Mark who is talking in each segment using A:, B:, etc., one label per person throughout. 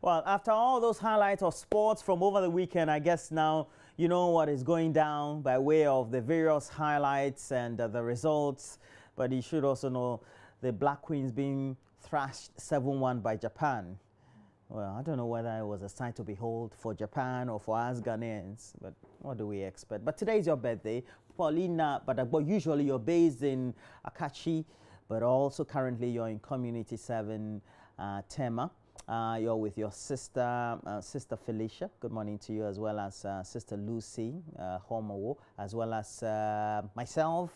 A: Well, after all those highlights of sports from over the weekend, I guess now you know what is going down by way of the various highlights and the results. But you should also know the Black Queens being thrashed 7-1 by Japan. Well, I don't know whether it was a sight to behold for Japan or for us Ghanaians, but what do we expect? But today is your birthday, Paulina, but usually you're based in Akachi, but also currently you're in Community 7, Tema. You're with your sister, Sister Felicia. Good morning to you, as well as Sister Lucy Homowo, as well as myself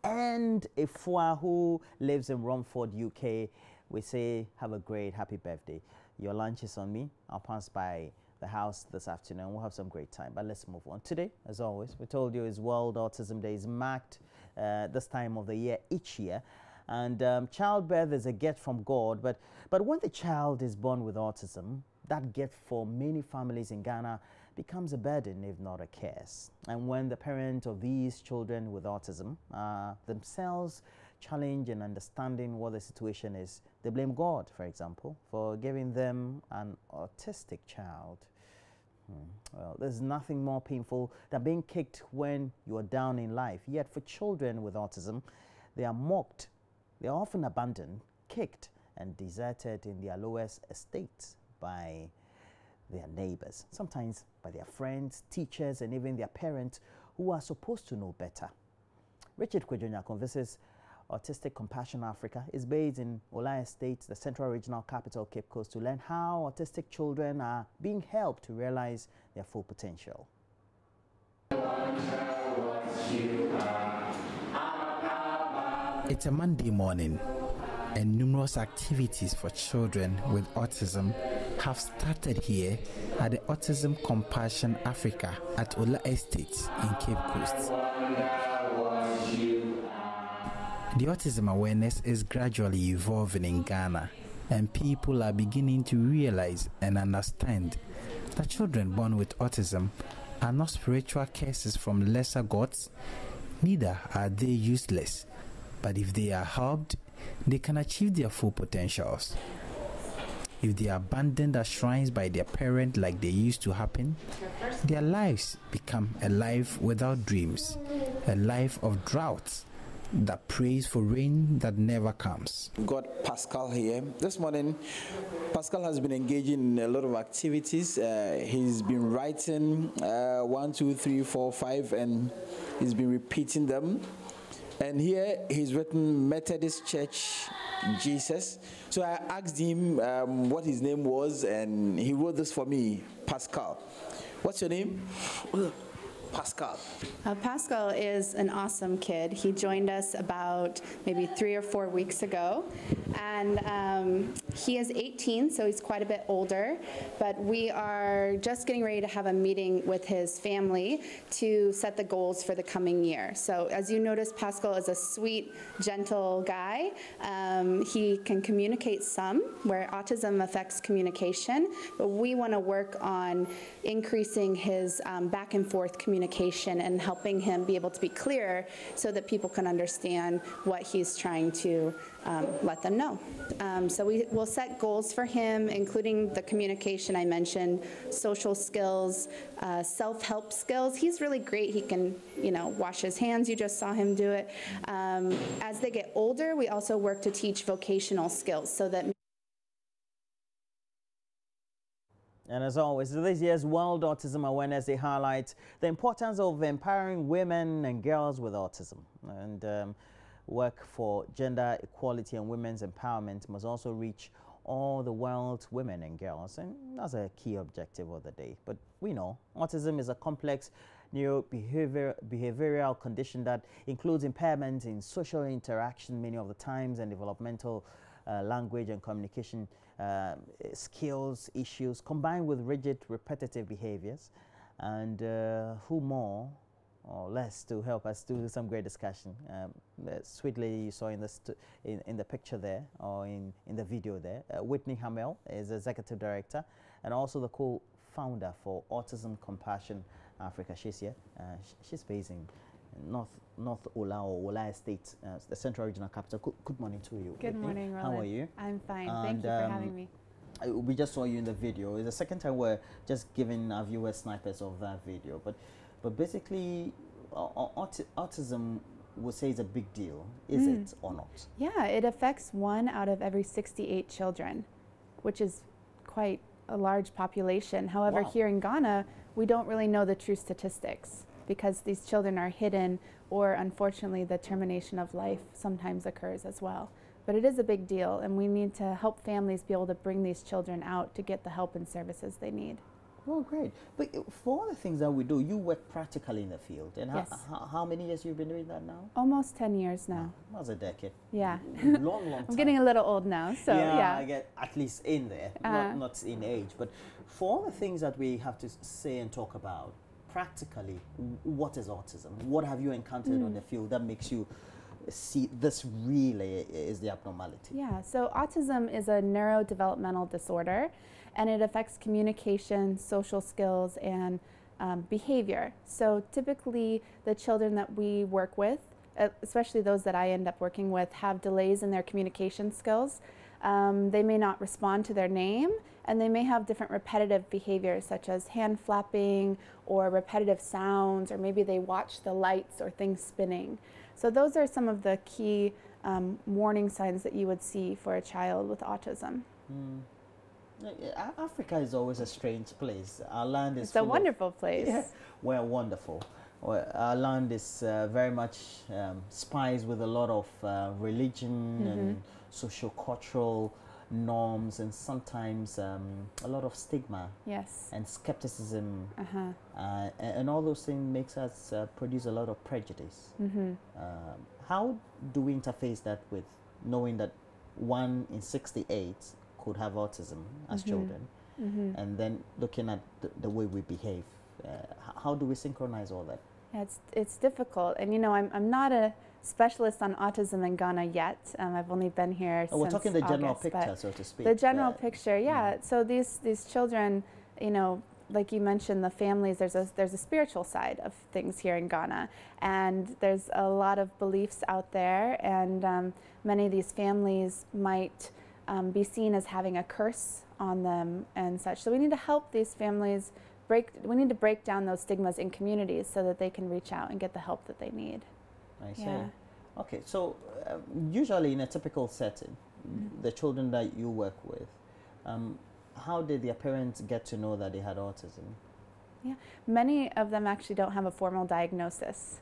A: and Ifua, who lives in Romford, UK. We say, have a great, happy birthday. Your lunch is on me. I'll pass by the house this afternoon. We'll have some great time, but let's move on. Today, as always, we told you is World Autism Day. Is marked this time of the year each year. And childbirth is a gift from God, but when the child is born with autism, that gift for many families in Ghana becomes a burden, if not a curse. And when the parent of these children with autism themselves challenge in understanding what the situation is, they blame God, for example, for giving them an autistic child. Well, there's nothing more painful than being kicked when you are down in life. Yet for children with autism, they are mocked. They are often abandoned, kicked, and deserted in their lowest estates by their neighbors, sometimes by their friends, teachers, and even their parents who are supposed to know better. Richard Kwejonyakon visits Autistic Compassion Africa, is based in Olaya State, the central regional capital, Cape Coast, to learn how autistic children are being helped to realize their full potential.
B: It's a Monday morning, and numerous activities for children with autism have started here at the Autism Compassion Africa at Ola Estate in Cape Coast. The autism awareness is gradually evolving in Ghana, and people are beginning to realize and understand that children born with autism are not spiritual curses from lesser gods, neither are they useless. But if they are helped, they can achieve their full potentials. If they are abandoned as shrines by their parent like they used to happen, their lives become a life without dreams, a life of droughts that prays for rain that never comes.
C: Got Pascal here. This morning, Pascal has been engaging in a lot of activities. He's been writing 1, 2, 3, 4, 5, and he's been repeating them. And here he's written Methodist Church Jesus. So I asked him what his name was, and he wrote this for me, Pascal. What's your name? Pascal.
D: Pascal is an awesome kid. He joined us about maybe 3 or 4 weeks ago, and he is 18, so he's quite a bit older, but we are just getting ready to have a meeting with his family to set the goals for the coming year. So as you notice, Pascal is a sweet, gentle guy. He can communicate some, where autism affects communication, but we want to work on increasing his back and forth communication and helping him be able to be clearer so that people can understand what he's trying to let them know. So we will set goals for him, including the communication I mentioned, social skills, self-help skills. He's really great. He can, wash his hands. You just saw him do it. As they get older, we also work to teach vocational skills so that.
A: And as always, this year's World Autism Awareness Day highlights the importance of empowering women and girls with autism. And work for gender equality and women's empowerment must also reach all the world's women and girls. And that's a key objective of the day. But we know autism is a complex neurobehavioral condition that includes impairment in social interaction many of the times, and developmental language and communication skills issues, combined with rigid, repetitive behaviors. And who more or less to help us do some great discussion? The sweet lady you saw in the picture there, or in the video there, Whitney Hamel is Executive Director and also the co-founder for Autism Compassion Africa. She's here. She's based in North Ola or Olaya State, the central regional capital. Good morning to you.
E: Good morning, Roland.
A: How are you?
E: I'm fine. Thank you for having me.
A: we just saw you in the video. It's the second time we're just giving our viewers snipers of that video. But basically, autism would say is a big deal. Is it or not?
D: Yeah, it affects 1 out of every 68 children, which is quite a large population. However,
A: Wow.
D: here in Ghana, we don't really know the true statistics because these children are hidden, or unfortunately the termination of life sometimes occurs as well. But it is a big deal, and we need to help families be able to bring these children out to get the help and services they need.
A: Oh, great. But for all the things that we do, you work practically in the field. And
D: Yes.
A: how many years you've been doing that now?
D: Almost 10 years now.
A: That's a decade.
D: Yeah.
A: Long time.
D: I'm getting a little old now, so yeah.
A: I get at least in there, not in age. But for all the things that we have to say and talk about, practically, what is autism? What have you encountered on the field that makes you see this really is the abnormality?
D: Yeah, so autism is a neurodevelopmental disorder, and it affects communication, social skills, and behavior. So typically the children that we work with, especially those that I end up working with, have delays in their communication skills. They may not respond to their name, and they may have different repetitive behaviors such as hand flapping or repetitive sounds, or maybe they watch the lights or things spinning. So those are some of the key warning signs that you would see for a child with autism.
A: Africa is always a strange place. Our land is
D: It's a wonderful place.
A: Yeah, we're wonderful. Our land is very much spiced with a lot of religion and socio-cultural norms, and sometimes a lot of stigma.
D: Yes.
A: And skepticism, and all those things makes us produce a lot of prejudice. How do we interface that with knowing that 1 in 68 could have autism as children, and then looking at the way we behave? How do we synchronize all that?
D: Yeah, it's difficult, and you know, I'm not a specialist on autism in Ghana yet. I've only been here since
A: We're talking the general
D: August,
A: picture, so to speak.
D: the general picture, yeah. So these children, you know, like you mentioned, the families, there's a spiritual side of things here in Ghana, and there's a lot of beliefs out there, and many of these families might be seen as having a curse on them and such. So we need to help these families we need to break down those stigmas in communities so that they can reach out and get the help that they need.
A: I see.
D: Yeah.
A: Okay, so usually in a typical setting, the children that you work with, how did their parents get to know that they had autism?
D: Yeah, many of them actually don't have a formal diagnosis,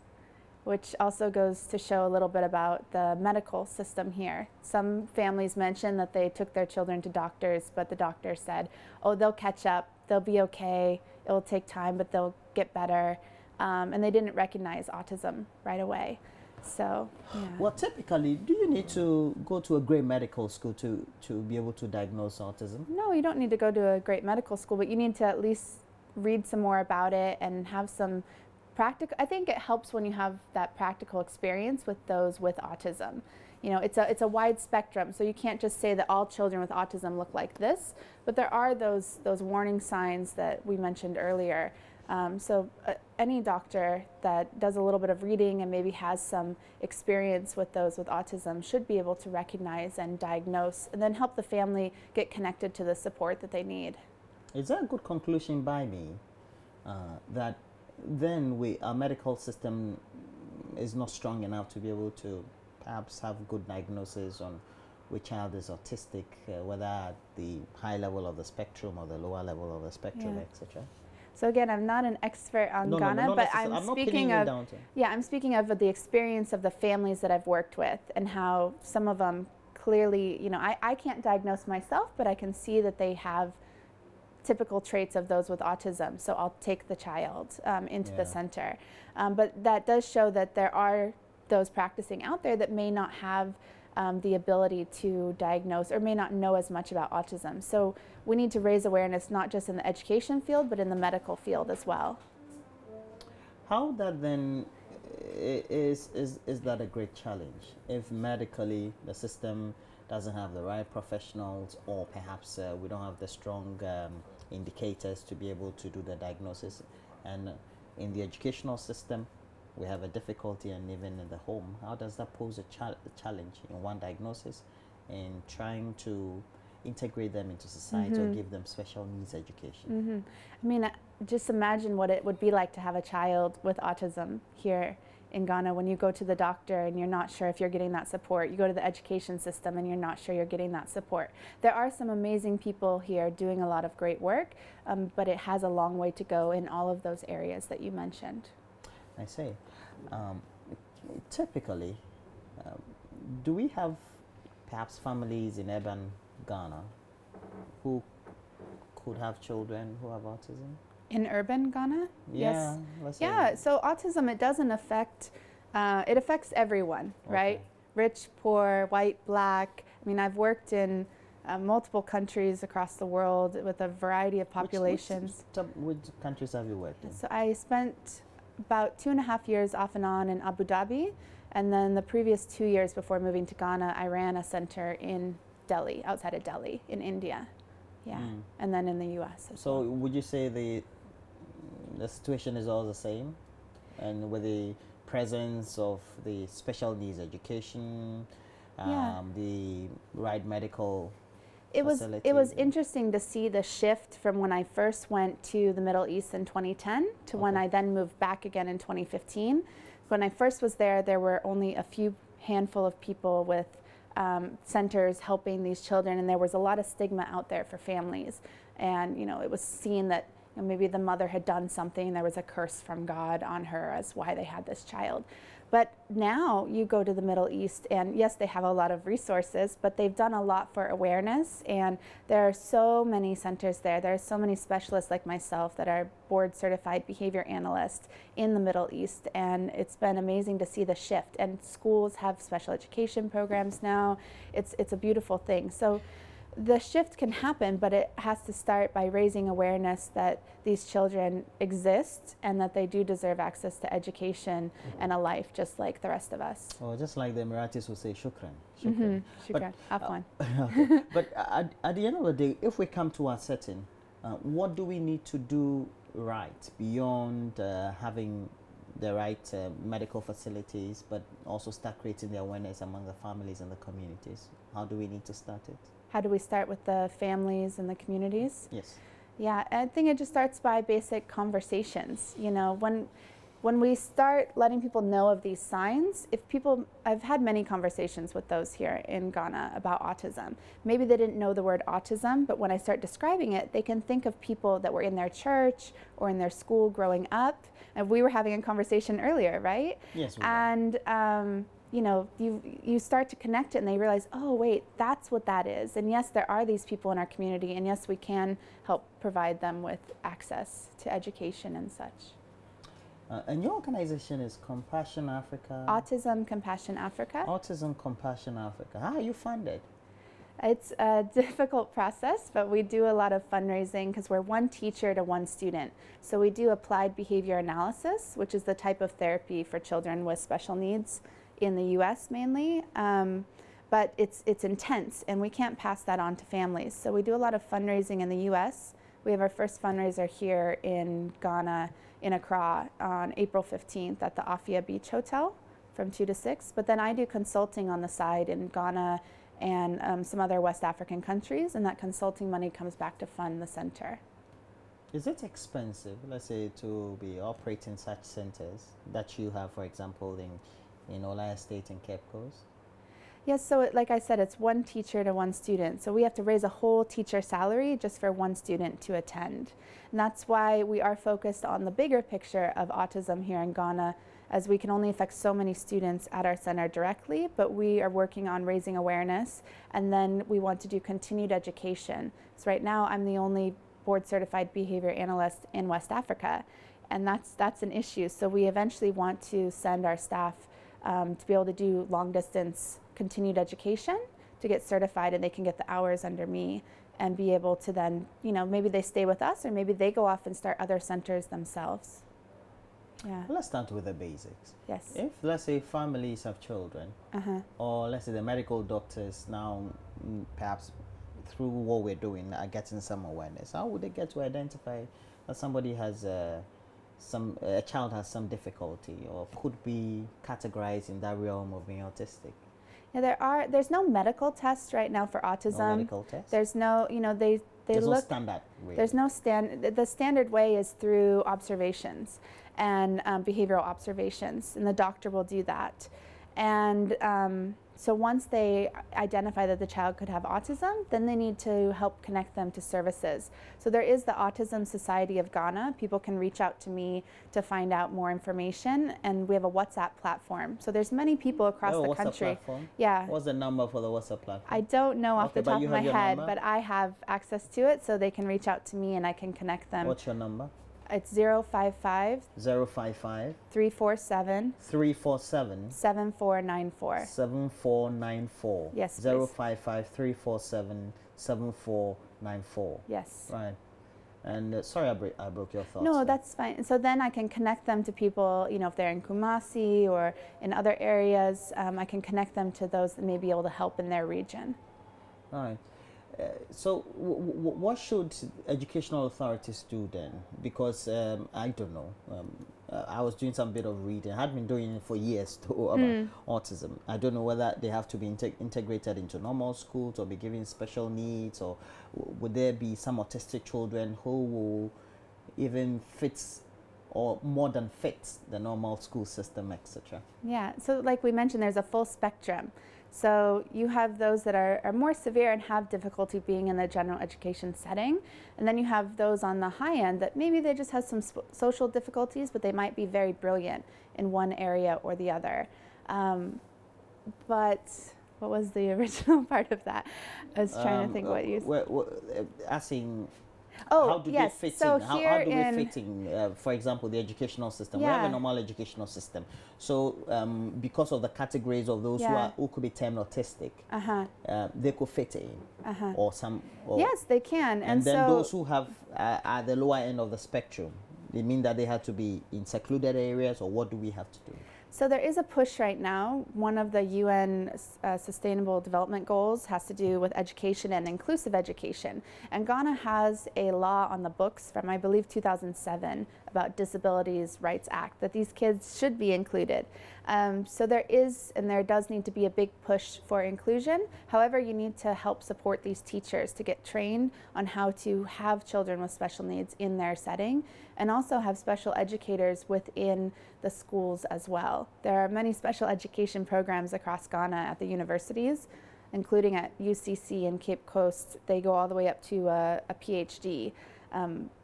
D: which also goes to show a little bit about the medical system here. Some families mention that they took their children to doctors, but the doctor said, oh, they'll catch up, they'll be okay, it'll take time, but they'll get better. And they didn't recognize autism right away. So, yeah.
A: Well, typically, do you need to go to a great medical school to be able to diagnose autism?
D: No, you don't need to go to a great medical school, but you need to at least read some more about it and have some practical. I think it helps when you have that practical experience with those with autism. You know, it's a wide spectrum, so you can't just say that all children with autism look like this, but there are those warning signs that we mentioned earlier. So any doctor that does a little bit of reading and maybe has some experience with those with autism should be able to recognize and diagnose, and then help the family get connected to the support that they need.
A: Is that a good conclusion by me, that then our medical system is not strong enough to be able to perhaps have good diagnosis on which child is autistic, whether at the high level of the spectrum or the lower level of the spectrum, etc.?
D: So again, I'm not an expert on Ghana, but I'm speaking of I'm speaking of the experience of the families that I've worked with, and how some of them clearly, you know, I can't diagnose myself, but I can see that they have typical traits of those with autism. So I'll take the child into the center. But that does show that there are those practicing out there that may not have the ability to diagnose or may not know as much about autism. So we need to raise awareness not just in the education field, but in the medical field as well.
A: How that then is that a great challenge if medically the system doesn't have the right professionals, or perhaps we don't have the strong indicators to be able to do the diagnosis, and in the educational system we have a difficulty, and even in the home? How does that pose a challenge in one diagnosis, in trying to integrate them into society or give them special needs education?
D: I mean, just imagine what it would be like to have a child with autism here in Ghana when you go to the doctor and you're not sure if you're getting that support. You go to the education system and you're not sure you're getting that support. There are some amazing people here doing a lot of great work, but it has a long way to go in all of those areas that you mentioned.
A: I see. Typically, do we have perhaps families in urban Ghana who could have children who have autism?
D: In urban Ghana?
A: Yeah,
D: Yes.
A: let's say.
D: Yeah, so autism, it doesn't affect, it affects everyone, right? Rich, poor, white, black. I mean, I've worked in multiple countries across the world with a variety of populations.
A: Which countries have you worked in?
D: So I spent about 2.5 years off and on in Abu Dhabi, and then the previous 2 years before moving to Ghana, I ran a center in Delhi, outside of Delhi, in India. Yeah, and then in the U.S. as
A: So
D: well.
A: would you say the situation is all the same, and with the presence of the special needs education, the right medical
D: It was
A: facilities?
D: interesting to see the shift from when I first went to the Middle East in 2010 to when I then moved back again in 2015. When I first was there, there were only a few handful of people with centers helping these children, and there was a lot of stigma out there for families. And it was seen that maybe the mother had done something, there was a curse from God on her as why they had this child. But now you go to the Middle East, and yes, they have a lot of resources, but they've done a lot for awareness, and there are so many centers there. There are so many specialists like myself that are board certified behavior analysts in the Middle East, and it's been amazing to see the shift. And schools have special education programs now. It's a beautiful thing. So the shift can happen, but it has to start by raising awareness that these children exist and that they do deserve access to education and a life just like the rest of us.
A: Or just like the Emiratis would say, shukran. Shukran.
D: Shukran. Afwan.
A: Okay. But at the end of the day, if we come to our setting, what do we need to do right beyond having the right medical facilities, but also start creating the awareness among the families and the communities? How do we need to start it?
D: How do we start with the families and the communities?
A: Yes.
D: Yeah, I think it just starts by basic conversations. When we start letting people know of these signs, I've had many conversations with those here in Ghana about autism. Maybe they didn't know the word autism, but when I start describing it, they can think of people that were in their church or in their school growing up. And we were having a conversation earlier, right?
A: Yes, we were.
D: And you start to connect it, and they realize, oh wait, that's what that is. And yes, there are these people in our community, and yes, we can help provide them with access to education and such.
A: And your organization is Compassion Africa?
D: Autism Compassion Africa.
A: Autism Compassion Africa. How are you funded?
D: It's a difficult process, but we do a lot of fundraising because we're one teacher to one student. So we do applied behavior analysis, which is the type of therapy for children with special needs in the US mainly. But it's intense, and we can't pass that on to families. So we do a lot of fundraising in the US. We have our first fundraiser here in Ghana, in Accra, on April 15th at the Afia Beach Hotel from 2 to 6. But then I do consulting on the side in Ghana and some other West African countries, and that consulting money comes back to fund the center.
A: Is it expensive, let's say, to be operating such centers that you have, for example, in Olaya State and Cape Coast?
D: Yes, so like I said, it's one teacher to one student. So we have to raise a whole teacher salary just for one student to attend. And that's why we are focused on the bigger picture of autism here in Ghana, as we can only affect so many students at our center directly, but we are working on raising awareness, and then we want to do continued education. So right now I'm the only board certified behavior analyst in West Africa, and that's an issue. So we eventually want to send our staff to be able to do long distance continued education to get certified, and they can get the hours under me and be able to then, maybe they stay with us, or maybe they go off and start other centers themselves. Yeah.
A: Let's start with the basics.
D: Yes.
A: If, let's say, families have children, or let's say the medical doctors now, perhaps through what we're doing, are getting some awareness, how would they get to identify that somebody has a child has some difficulty or could be categorized in that realm of being autistic?
D: Yeah, there's no medical test right now for autism.
A: No medical test?
D: There's no, they
A: There's
D: look.
A: no standard way.
D: There's no the standard way is through observations and behavioral observations, and the doctor will do that. And so once they identify that the child could have autism, then they need to help connect them to services. So there is the Autism Society of Ghana. People can reach out to me to find out more information, and we have a WhatsApp platform. So there's many people across the
A: WhatsApp
D: country.
A: Platform?
D: Yeah.
A: What's the number for the WhatsApp platform?
D: I don't know off
A: Okay,
D: the
A: but
D: top
A: you
D: of my
A: have your
D: head,
A: number?
D: but I have access to it, so they can reach out to me and I can connect them.
A: What's your number?
D: It's 055
A: 055
D: 347
A: 347
D: 7494.
A: 7494.
D: Yes, please.
A: 055 347 7494.
D: Yes.
A: Right. And sorry, I broke your thoughts.
D: No,
A: there.
D: that's fine. So then I can connect them to people, if they're in Kumasi or in other areas, I can connect them to those that may be able to help in their region.
A: All right. So what should educational authorities do then? Because I don't know. I was doing some bit of reading. I had been doing it for years too about autism. I don't know whether they have to be integrated into normal schools or be given special needs, or would there be some autistic children who will even fit or more than fit the normal school system, etc.
D: Yeah, so like we mentioned, there's a full spectrum. So you have those that are more severe and have difficulty being in the general education setting. And then you have those on the high end that maybe they just have some social difficulties, but they might be very brilliant in one area or the other. But what was the original part of that? I was trying to think what you
A: asking.
D: Oh,
A: how do
D: yes.
A: they fit
D: So
A: in? How do we fit in, for example, the educational system? We have a normal educational system. So because of the categories of those who could be termed autistic, they could fit in. Or some. Or
D: yes, they can.
A: And then
D: so
A: those who have at the lower end of the spectrum, they mean that they have to be in secluded areas, or what do we have to do?
D: So there is a push right now. One of the UN Sustainable Development Goals has to do with education and inclusive education. And Ghana has a law on the books from, I believe, 2007 about Disabilities Rights Act, that these kids should be included. So there is, and there does need to be a big push for inclusion. However, you need to help support these teachers to get trained on how to have children with special needs in their setting, and also have special educators within the schools as well. There are many special education programs across Ghana at the universities, including at UCC and Cape Coast. They go all the way up to a PhD.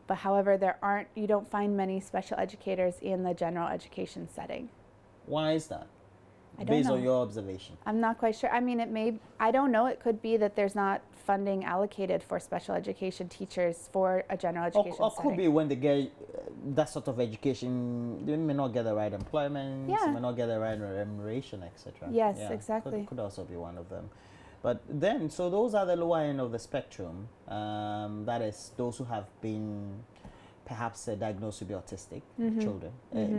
D: But however, you don't find many special educators in the general education setting.
A: Why is that?
D: I don't
A: Based
D: know.
A: on your observation?
D: I'm not quite sure. I mean, I don't know. It could be that there's not funding allocated for special education teachers for a general education
A: or
D: setting.
A: could be when they get that sort of education, they may not get the right employment, they may not get the right remuneration, etc.
D: Yes, exactly.
A: Could also be one of them. But then, so those are the lower end of the spectrum. That is, those who have been perhaps diagnosed to be autistic children.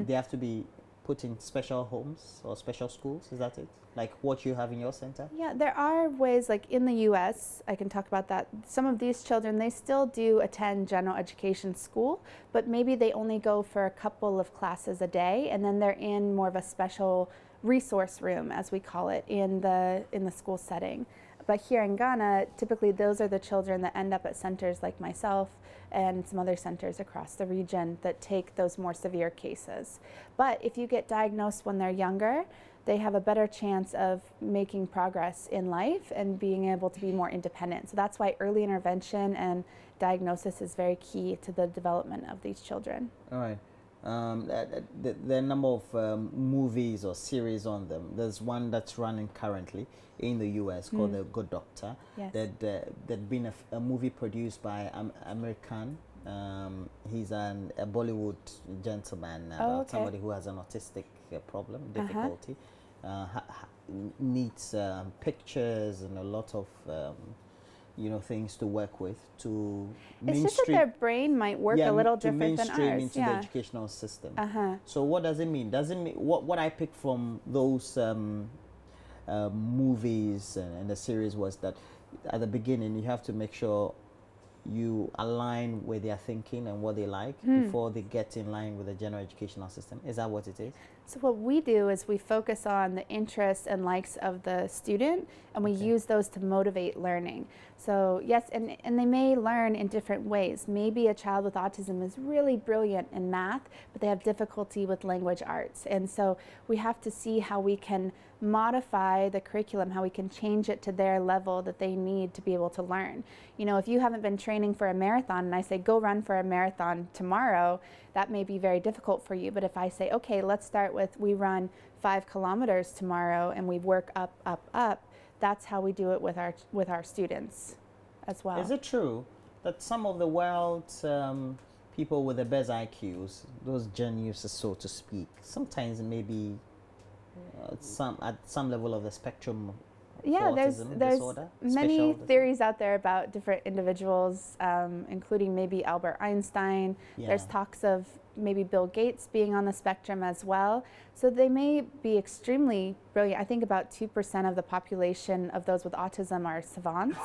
A: They have to be put in special homes or special schools, is that it? Like what you have in your center?
D: Yeah, there are ways, like in the US, I can talk about that. Some of these children, they still do attend general education school, but maybe they only go for a couple of classes a day, and then they're in more of a special resource room, as we call it, in the school setting. But here in Ghana, typically those are the children that end up at centers like myself and some other centers across the region that take those more severe cases. But if you get diagnosed when they're younger, they have a better chance of making progress in life and being able to be more independent. So that's why early intervention and diagnosis is very key to the development of these children.
A: All right. There are a number of movies or series on them. There's one that's running currently in the US called The Good Doctor.
D: Yes.
A: There'd been a movie produced by American. He's a Bollywood gentleman, somebody who has an autistic problem, difficulty. Needs pictures and a lot of things to work with to
D: it's just that their brain might work a little different than ours.
A: Into the educational system. So what does it mean? Does it mean what I picked from those movies and the series was that at the beginning you have to make sure you align with their thinking and what they like before they get in line with the general educational system. Is that what it is?
D: So what we do is we focus on the interests and likes of the student, and we use those to motivate learning. So yes, and they may learn in different ways. Maybe a child with autism is really brilliant in math, but they have difficulty with language arts. And so we have to see how we can modify the curriculum, how we can change it to their level that they need to be able to learn. You know, if you haven't been training for a marathon and I say, go run for a marathon tomorrow, that may be very difficult for you. But if I say, okay, let's start with, we run 5 kilometers tomorrow and we work up, up, up, that's how we do it with our students as well.
A: Is it true that some of the world's people with the best IQs, those geniuses, so to speak, sometimes maybe at some level of the spectrum?
D: Yeah, there's
A: disorder,
D: many theories out there about different individuals, including maybe Albert Einstein.
A: Yeah.
D: There's talks of maybe Bill Gates being on the spectrum as well. So they may be extremely brilliant. I think about 2% of the population of those with autism are savants.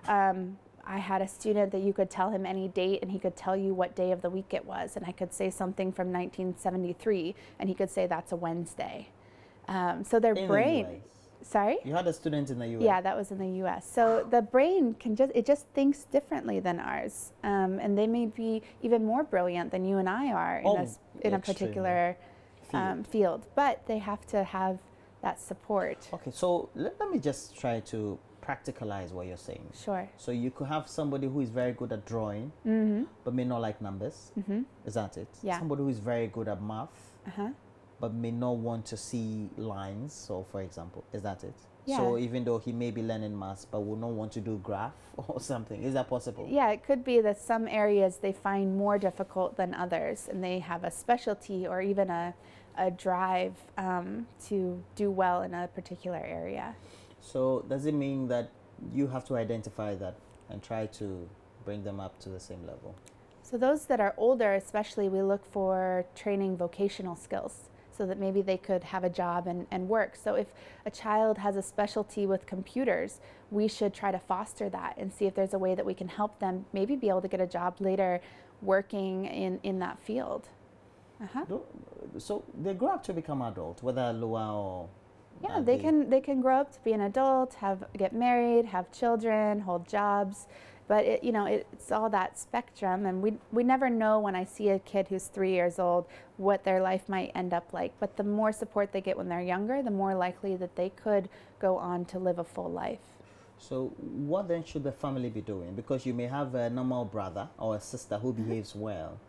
D: I had a student that you could tell him any date and he could tell you what day of the week it was. And I could say something from 1973 and he could say that's a Wednesday. So their brain... Sorry?
A: You had a student in the US?
D: Yeah, that was in the US. So the brain just thinks differently than ours. And they may be even more brilliant than you and I are in a particular field. But they have to have that support.
A: Okay, so let me just try to practicalize what you're saying.
D: Sure.
A: So you could have somebody who is very good at drawing, but may not like numbers. Is that it?
D: Yeah.
A: Somebody who is very good at math, but may not want to see lines, so for example, is that it?
D: Yeah.
A: So even though he may be learning maths, but will not want to do graph or something, is that possible?
D: Yeah, it could be that some areas they find more difficult than others, and they have a specialty or even a drive to do well in a particular area.
A: So does it mean that you have to identify that and try to bring them up to the same level?
D: So those that are older, especially, we look for training vocational skills, so that maybe they could have a job and work. So if a child has a specialty with computers, we should try to foster that and see if there's a way that we can help them maybe be able to get a job later working in that field.
A: So they grow up to become adult, whether lower or...
D: Yeah, they can grow up to be an adult, get married, have children, hold jobs. But it's all that spectrum, and we never know when I see a kid who's 3 years old what their life might end up like. But the more support they get when they're younger, the more likely that they could go on to live a full life.
A: So what then should the family be doing? Because you may have a normal brother or a sister who behaves well.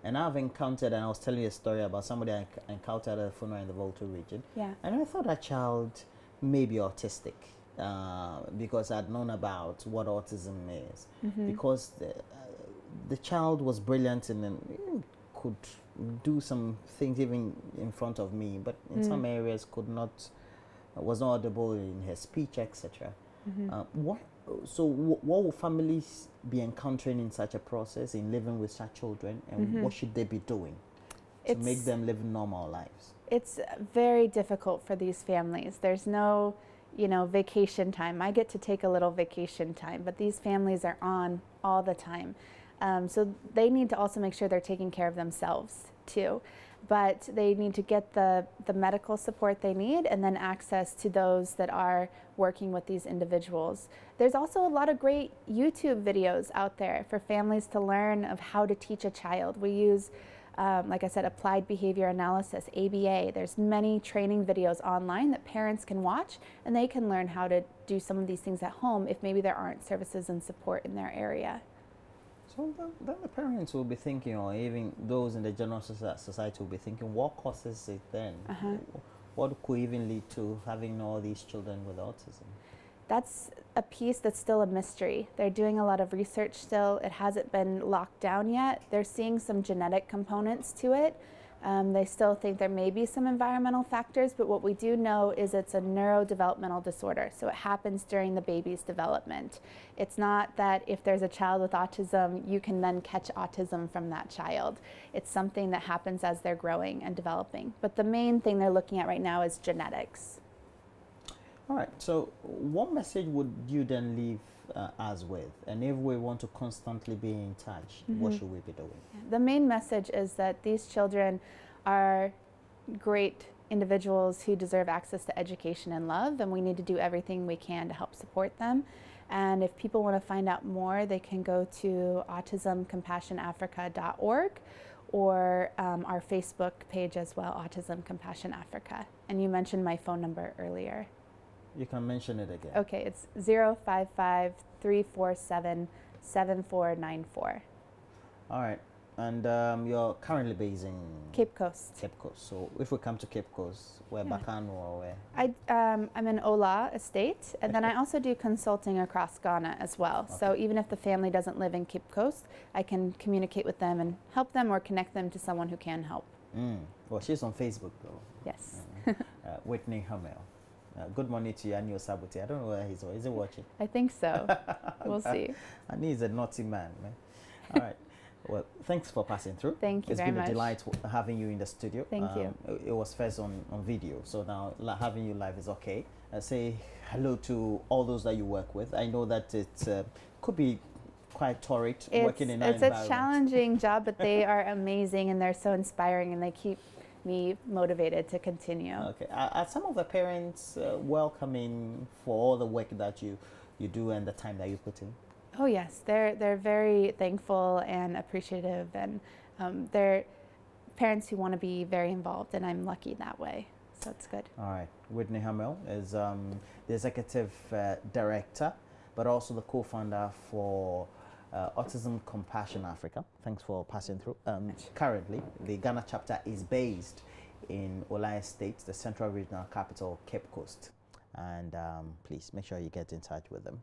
A: And I've encountered, and I was telling you a story about somebody I encountered at a funeral in the Volta region.
D: Yeah.
A: And I thought that child may be autistic. Because I'd known about what autism is, because the child was brilliant and could do some things even in front of me, but in some areas was not audible in her speech, etc. What will families be encountering in such a process, in living with such children, and what should they be doing to make them live normal lives? It's
D: very difficult for these families. There's no vacation time. I get to take a little vacation time, but these families are on all the time. So they need to also make sure they're taking care of themselves too. But they need to get the medical support they need and then access to those that are working with these individuals. There's also a lot of great YouTube videos out there for families to learn of how to teach a child. We use like I said, applied behavior analysis, ABA. There's many training videos online that parents can watch, and they can learn how to do some of these things at home if maybe there aren't services and support in their area.
A: So then the parents will be thinking, or even those in the general society will be thinking, what causes it then? What could even lead to having all these children with autism?
D: That's a piece that's still a mystery. They're doing a lot of research still. It hasn't been locked down yet. They're seeing some genetic components to it. They still think there may be some environmental factors, but what we do know is it's a neurodevelopmental disorder. So it happens during the baby's development. It's not that if there's a child with autism, you can then catch autism from that child. It's something that happens as they're growing and developing. But the main thing they're looking at right now is genetics.
A: All right, so what message would you then leave us with? And if we want to constantly be in touch, what should we be doing?
D: The main message is that these children are great individuals who deserve access to education and love, and we need to do everything we can to help support them. And if people want to find out more, they can go to autismcompassionafrica.org or our Facebook page as well, Autism Compassion Africa. And you mentioned my phone number earlier.
A: You can mention it again.
D: Okay, it's 055-347-7494.
A: All right. And you're currently based in
D: Cape Coast.
A: Cape Coast. So if we come to Cape Coast, where Bakano or where?
D: I'm in Ola Estate, and then I also do consulting across Ghana as well.
A: Okay.
D: So even if the family doesn't live in Cape Coast, I can communicate with them and help them or connect them to someone who can help.
A: Well, she's on Facebook though.
D: Yes.
A: Whitney Hamel. Good morning to you, Anio Sabuti. I don't know where he's. Is he watching?
D: I think so. We'll see.
A: And he's a naughty man, man. All right. Well, thanks for passing through.
D: Thank you very much.
A: It's been a delight having you in the studio.
D: Thank you.
A: It was first on video, so now having you live is okay. Say hello to all those that you work with. I know that it could be quite torrid working in that environment.
D: It's a challenging job, but they are amazing and they're so inspiring, and they keep me motivated to continue.
A: Okay. Are some of the parents welcoming for all the work that you do and the time that you put in?
D: Oh yes, they're very thankful and appreciative, and they're parents who want to be very involved, and I'm lucky that way, so it's good.
A: All right. Whitney Hamel is the executive director, but also the co-founder for Autism Compassion Africa. Thanks for passing through. Currently, the Ghana chapter is based in Ola Estate, the central regional capital, Cape Coast. And please make sure you get in touch with them.